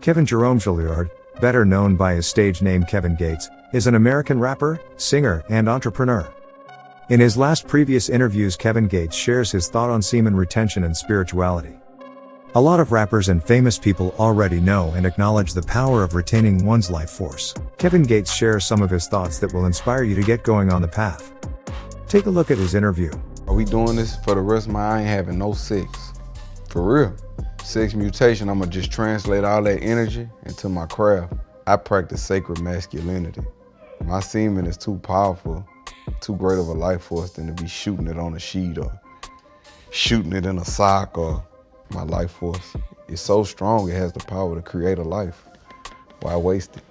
Kevin Jerome Gilliard, better known by his stage name Kevin Gates, is an American rapper, singer, and entrepreneur. In his last previous interviews, Kevin Gates shares his thought on semen retention and spirituality. A lot of rappers and famous people already know and acknowledge the power of retaining one's life force. Kevin Gates shares some of his thoughts that will inspire you to get going on the path. Take a look at his interview. Are we doing this for the rest of my, I ain't having no sex. For real. Sex mutation, I'ma just translate all that energy into my craft. I practice sacred masculinity. My semen is too powerful, too great of a life force than to be shooting it on a sheet or shooting it in a sock. Or my life force is so strong, it has the power to create a life. Why waste it?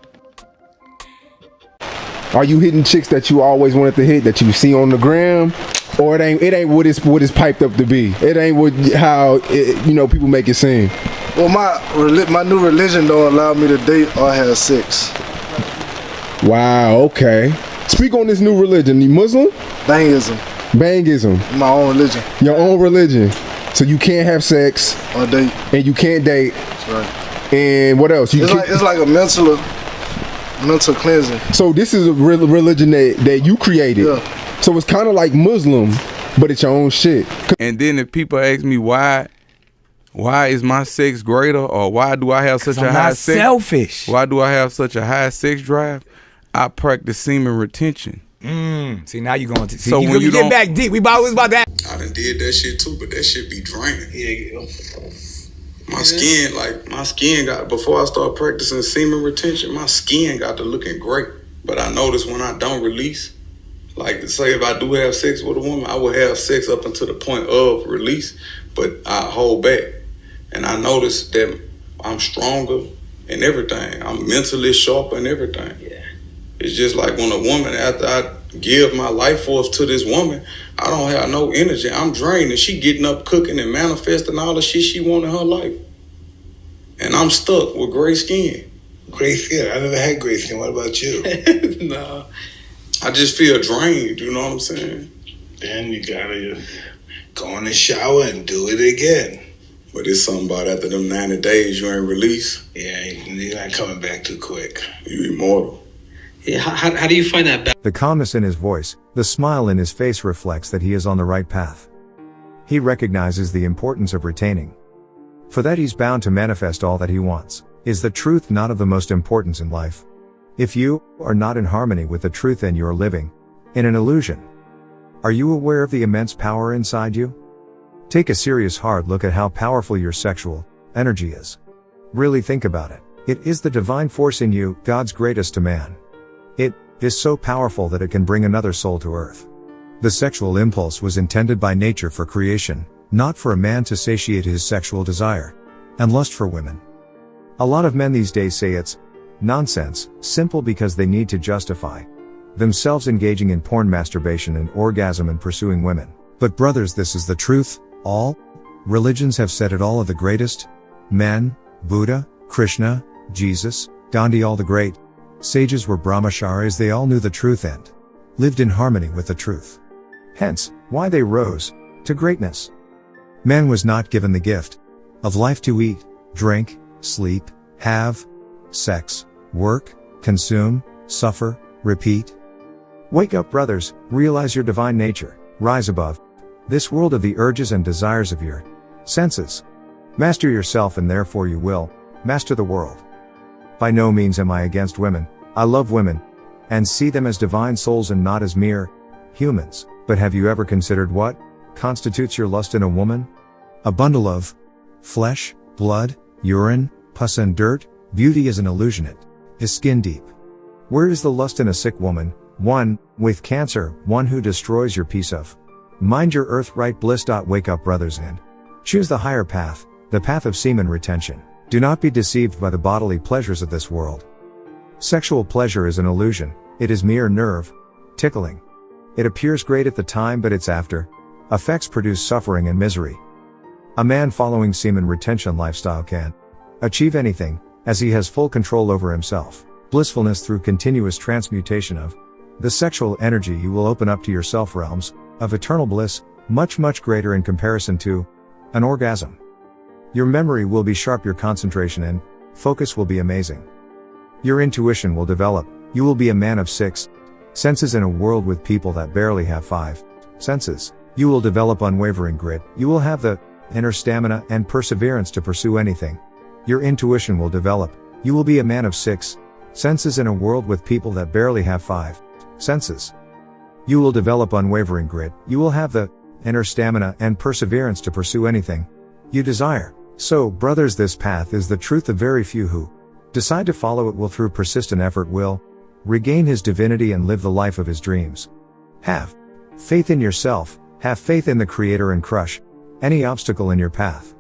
Are you hitting chicks that you always wanted to hit, that you see on the gram? Or it ain't what it's piped up to be? It ain't how people make it seem? Well, my new religion don't allow me to date or have sex. Wow, okay. Speak on this new religion. You Muslim? Bangism. Bangism. My own religion. Your own religion. So you can't have sex. Or date. And you can't date. That's right. And what else? It's like a mental cleansing. So this is a religion that you created. Yeah. So it's kind of like Muslim, but it's your own shit. And then if people ask me why is my sex greater, or why do I have such a high sex? Selfish. Why do I have such a high sex drive? I practice semen retention. See, now you're going to. See, so when you get back deep, we was about that. I done did that shit too, but that shit be draining. Yeah. My skin got, before I started practicing semen retention, my skin got to looking great. But I noticed when I don't release, like say if I do have sex with a woman, I will have sex up until the point of release, but I hold back. And I noticed that I'm stronger and everything. I'm mentally sharp and everything. Yeah. It's just like when a woman, after I give my life force to this woman, I don't have no energy. I'm drained, and she getting up, cooking, and manifesting all the shit she want in her life. And I'm stuck with gray skin. Gray skin? I never had gray skin. What about you? No. I just feel drained, you know what I'm saying? Then you gotta go in the shower and do it again. But it's something about after them 90 days you ain't released. Yeah, you're not coming back too quick. You immortal. Yeah, how do you find that balance? The calmness in his voice, the smile in his face reflects that he is on the right path. He recognizes the importance of retaining. For that he's bound to manifest all that he wants. Is the truth not of the most importance in life? If you are not in harmony with the truth, then you are living in an illusion. Are you aware of the immense power inside you? Take a serious hard look at how powerful your sexual energy is. Really think about it. It is the divine force in you, God's greatest to man. It is so powerful that it can bring another soul to earth. The sexual impulse was intended by nature for creation, not for a man to satiate his sexual desire and lust for women. A lot of men these days say it's nonsense, simple because they need to justify themselves engaging in porn, masturbation, and orgasm and pursuing women. But brothers, this is the truth. All religions have said it. All of the greatest men, Buddha, Krishna, Jesus, Gandhi, all the great sages were brahmacharis. They all knew the truth and lived in harmony with the truth. Hence, why they rose to greatness. Man was not given the gift of life to eat, drink, sleep, have sex, work, consume, suffer, repeat. Wake up, brothers, realize your divine nature, rise above this world of the urges and desires of your senses. Master yourself, and therefore you will master the world. By no means am I against women. I love women and see them as divine souls and not as mere humans. But have you ever considered what constitutes your lust in a woman? A bundle of flesh, blood, urine, pus and dirt. Beauty is an illusion. It is skin deep. Where is the lust in a sick woman? One with cancer, one who destroys your peace of mind, your earth-right bliss. Wake up, brothers, and choose the higher path, the path of semen retention. Do not be deceived by the bodily pleasures of this world. Sexual pleasure is an illusion. It is mere nerve tickling. It appears great at the time, but its after effects produce suffering and misery. A man following semen retention lifestyle can achieve anything, as he has full control over himself. Blissfulness through continuous transmutation of the sexual energy. You will open up to yourself realms of eternal bliss, much greater in comparison to an orgasm. Your memory will be sharp, your concentration and focus will be amazing. Your intuition will develop, you will be a man of 6 senses in a world with people that barely have 5 senses. You will develop unwavering grit, you will have the inner stamina and perseverance to pursue anything. Your intuition will develop, you will be a man of 6 senses in a world with people that barely have 5 senses. You will develop unwavering grit, you will have the inner stamina and perseverance to pursue anything you desire. So, brothers, this path is the truth of very few who decide to follow it will through persistent effort will regain his divinity and live the life of his dreams. Have faith in yourself, have faith in the Creator and crush any obstacle in your path.